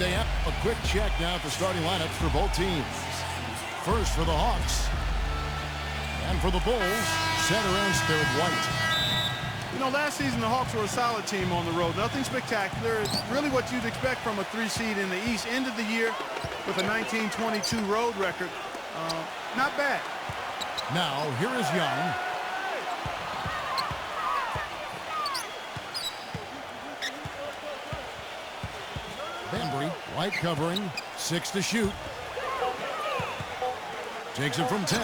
stay up. A quick check now at the starting lineups for both teams. First for the Hawks. And for the Bulls, center and third White. You know, last season the Hawks were a solid team on the road. Nothing spectacular. It's really what you'd expect from a 3 seed in the East. End of the year with a 19-22 road record. Not bad. Now, here is Young. Bembry, White covering, 6 to shoot. Takes it from 10.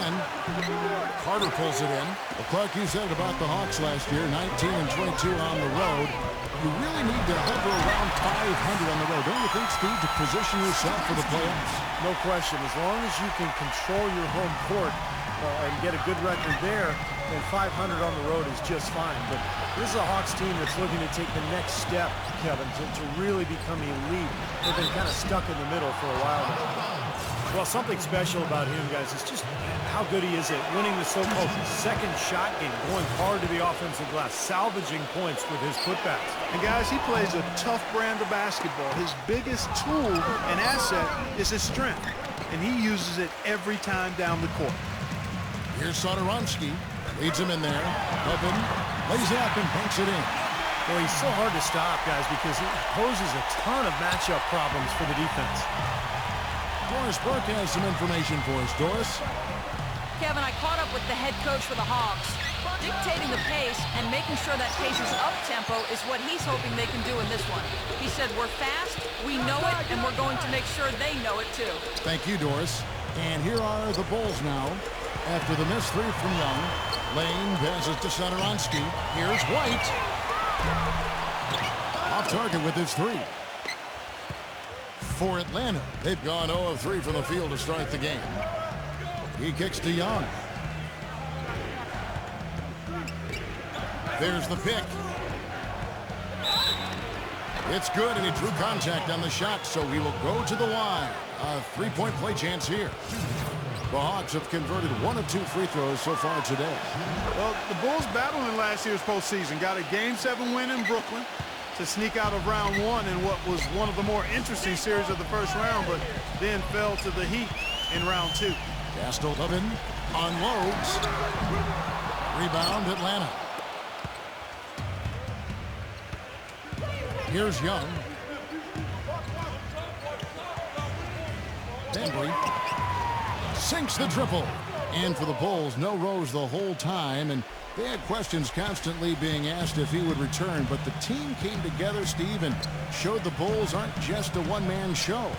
Carter pulls it in. Well, Clark, you said it about the Hawks last year, 19 and 22 on the road. You really need to hover around 500 on the road. Don't you think, Steve, to position yourself for the playoffs? No question. As long as you can control your home court and get a good record there, then 500 on the road is just fine. But this is a Hawks team that's looking to take the next step, Kevin, to really become elite. They've been kind of stuck in the middle for a while now. Well, something special about him, guys, is just how good he is at winning the so-called second shot game, going hard to the offensive glass, salvaging points with his putbacks. And, guys, he plays a tough brand of basketball. His biggest tool and asset is his strength, and he uses it every time down the court. Here's Satoransky. Leads him in there. Lavine lays it up and banks it in. Well, he's so hard to stop, guys, because he poses a ton of matchup problems for the defense. Doris Burke has some information for us. Doris? Kevin, I caught up with the head coach for the Hawks. Dictating the pace and making sure that pace is up-tempo is what he's hoping they can do in this one. He said, we're fast, we know it, and we're going to make sure they know it too. Thank you, Doris. And here are the Bulls now. After the missed 3 from Young, Lane passes to Satoransky. Here's White. Off target with his 3. For Atlanta, they've gone 0 of 3 from the field to start the game. He kicks to Young. There's the pick. It's good, and he drew contact on the shot, so he will go to the line. A 3-point play chance here. The Hawks have converted 1 of 2 free throws so far today. Well, the Bulls battled in last year's postseason. Got a Game 7 win in Brooklyn to sneak out of round 1 in what was one of the more interesting series of the first round, but then fell to the Heat in round 2. Lavine unloads. Rebound, Atlanta. Here's Young. Bembry sinks the triple. And for the Bulls, no Rose the whole time, and they had questions constantly being asked if he would return, but the team came together, Steve, and showed the Bulls aren't just a one-man show.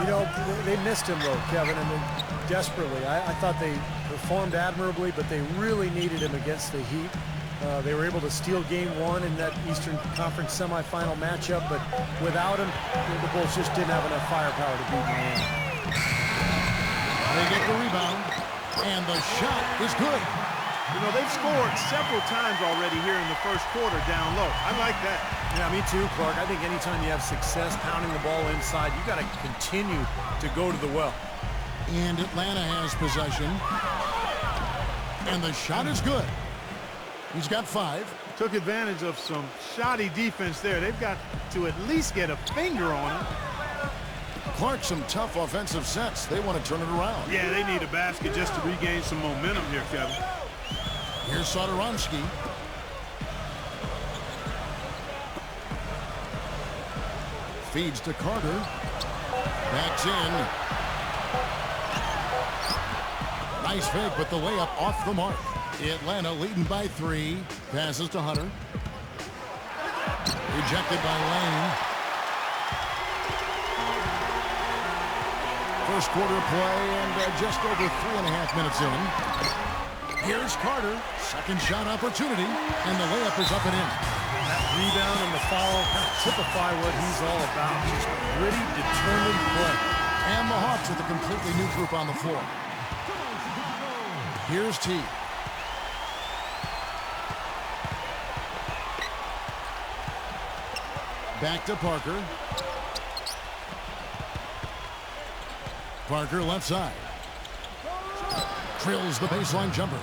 You know, they missed him, though, Kevin, and desperately. I thought they performed admirably, but they really needed him against the Heat. They were able to steal Game 1 in that Eastern Conference semifinal matchup, but without him, the Bulls just didn't have enough firepower to beat Miami. They get the rebound, and the shot is good. You know, they've scored several times already here in the first quarter down low. I like that. Yeah, me too, Clark. I think anytime you have success pounding the ball inside, you got to continue to go to the well. And Atlanta has possession. And the shot is good. He's got 5. Took advantage of some shoddy defense there. They've got to at least get a finger on him. Clark, some tough offensive sets. They want to turn it around. Yeah, they need a basket just to regain some momentum here, Kevin. Here's Satoransky. Feeds to Carter. Backs in. Nice fake, but the layup off the mark. Atlanta leading by 3. Passes to Hunter. Rejected by Lane. First quarter play and just over 3.5 minutes in. Here's Carter. Second shot opportunity, and the layup is up and in. That rebound and the foul kind of typify what he's all about. Just gritty, determined play. And the Hawks with a completely new group on the floor. Here's T. Back to Parker. Parker left side. Drills the baseline jumper.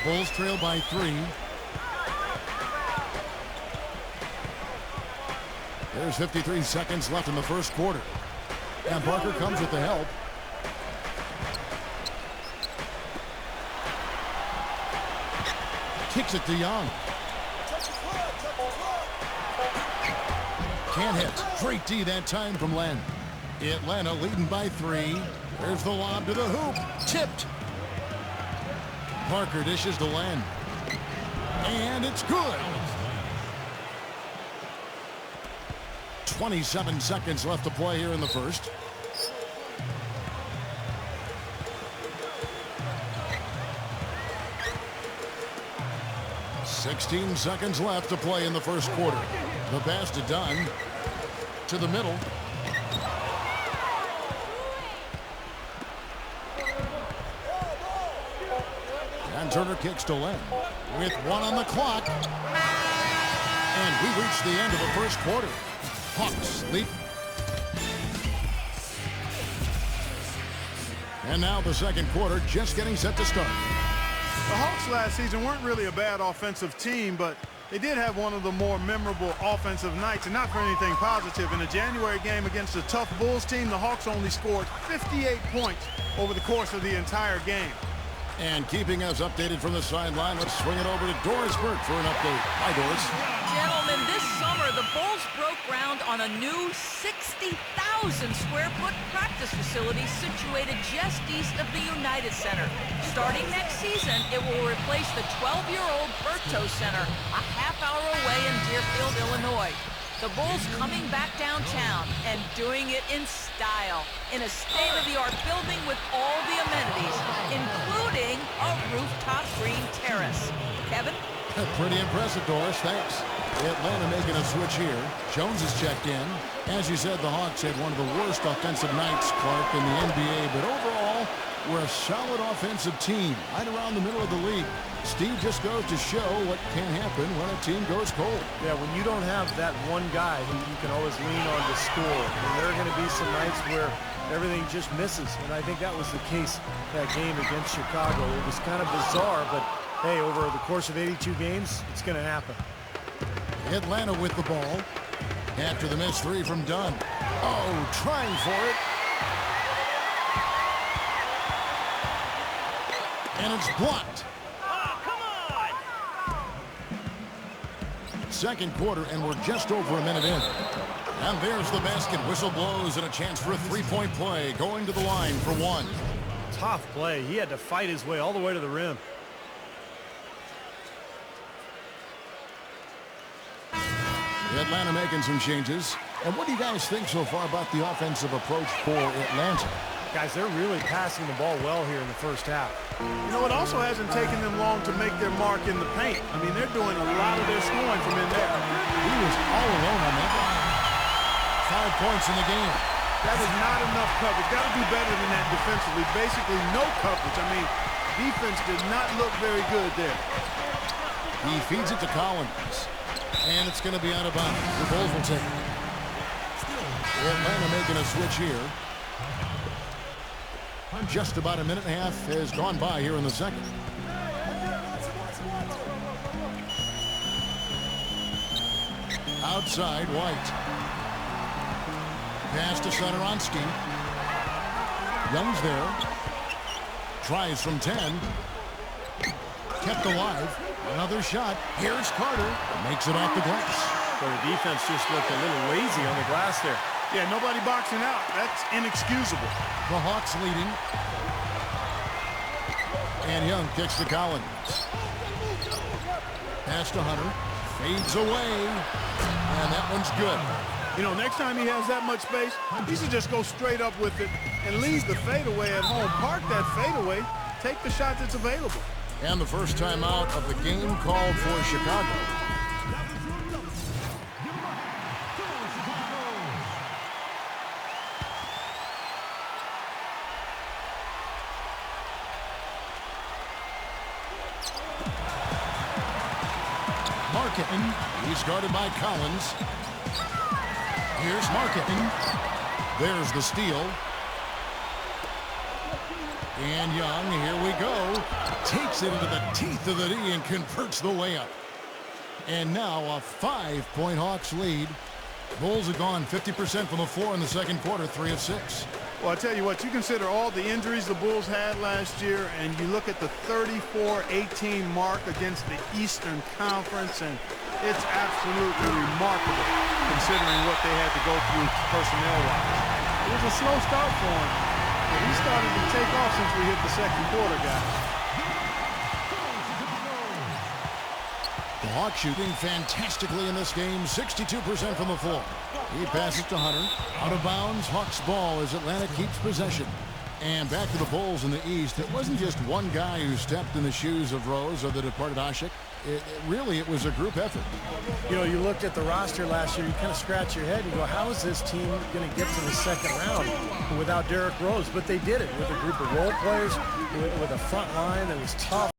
Bulls trail by 3. There's 53 seconds left in the first quarter. And Parker comes with the help. Kicks it to Young. Can't hit. Great D that time from Len. Atlanta leading by 3. There's the lob to the hoop. Tipped. Parker dishes to Len. And it's good. 27 seconds left to play here in the first. $16 seconds left to play in the first quarter. The pass to Dunn. To the middle. And Turner kicks to Len. With 1 on the clock. And we reach the end of the first quarter. Hawks lead. And now the second quarter just getting set to start. The Hawks last season weren't really a bad offensive team, but they did have one of the more memorable offensive nights, and not for anything positive. In a January game against a tough Bulls team, the Hawks only scored 58 points over the course of the entire game. And keeping us updated from the sideline, let's swing it over to Doris Burke for an update. Hi, Doris. Gentlemen, this summer, the Bulls broke ground on a new 60,000 square foot practice facility situated just east of the United Center. Starting next season, it will replace the 12-year-old Berto Center, a half-hour away in Deerfield, Illinois. The Bulls coming back downtown and doing it in style, in a state-of-the-art building with all the amenities, including a rooftop green terrace. Kevin? Pretty impressive, Doris. Thanks. Atlanta making a switch here. Jones is checked in. As you said, the Hawks had one of the worst offensive nights, Clark, in the NBA, but overall, we're a solid offensive team, right around the middle of the league. Steve just goes to show what can happen when a team goes cold. Yeah, when you don't have that one guy who you can always lean on to score, and there are going to be some nights where everything just misses, and I think that was the case that game against Chicago. It was kind of bizarre, but hey, over the course of 82 games, it's going to happen. Atlanta with the ball. After the missed 3 from Dunn. Oh, trying for it. And it's blocked. Second quarter, and we're just over a minute in. And there's the basket. Whistle blows and a chance for a three-point play. Going to the line for 1. Tough play. He had to fight his way all the way to the rim. Atlanta making some changes. And what do you guys think so far about the offensive approach for Atlanta? Guys, they're really passing the ball well here in the first half. You know, it also hasn't taken them long to make their mark in the paint. I mean, they're doing a lot of their scoring from in there. He was all alone on that one. 5 points in the game. That is not enough coverage. Got to do better than that defensively. Basically, no coverage. I mean, defense did not look very good there. He feeds it to Collins. And it's going to be out of bounds. The Bulls will take it. Atlanta making a switch here. Just about a minute and a half has gone by here in the second. Outside, White. Pass to Satoransky. Young's there. Tries from 10. Kept alive. Another shot. Here's Carter. Makes it off the glass. So the defense just looked a little lazy on the glass there. Yeah, nobody boxing out. That's inexcusable. The Hawks leading. And Young kicks to Collins. Pass to Hunter. Fades away. And that one's good. You know, next time he has that much space, he should just go straight up with it and leave the fadeaway at home. Park that fadeaway. Take the shot that's available. And the first time out of the game called for Chicago. Marketing. He's guarded by Collins. Here's Marketing. There's the steal. And Young, here we go. Takes it into the teeth of the D and converts the layup. And now a 5-point Hawks lead. Bulls have gone 50% from the floor in the second quarter, 3 of 6. Well, I tell you what, you consider all the injuries the Bulls had last year, and you look at the 34-18 mark against the Eastern Conference, and it's absolutely remarkable considering what they had to go through personnel-wise. It was a slow start for him, but he started to take off since we hit the second quarter, guys. The Hawks shooting fantastically in this game, 62% from the floor. He passes to Hunter. Out of bounds, Hawks ball as Atlanta keeps possession. And back to the Bulls in the East. It wasn't just one guy who stepped in the shoes of Rose or the departed Ashik. It was a group effort. You know, you looked at the roster last year, you kind of scratch your head and you go, how is this team going to get to the second round without Derrick Rose? But they did it with a group of role players, with a front line that was tough.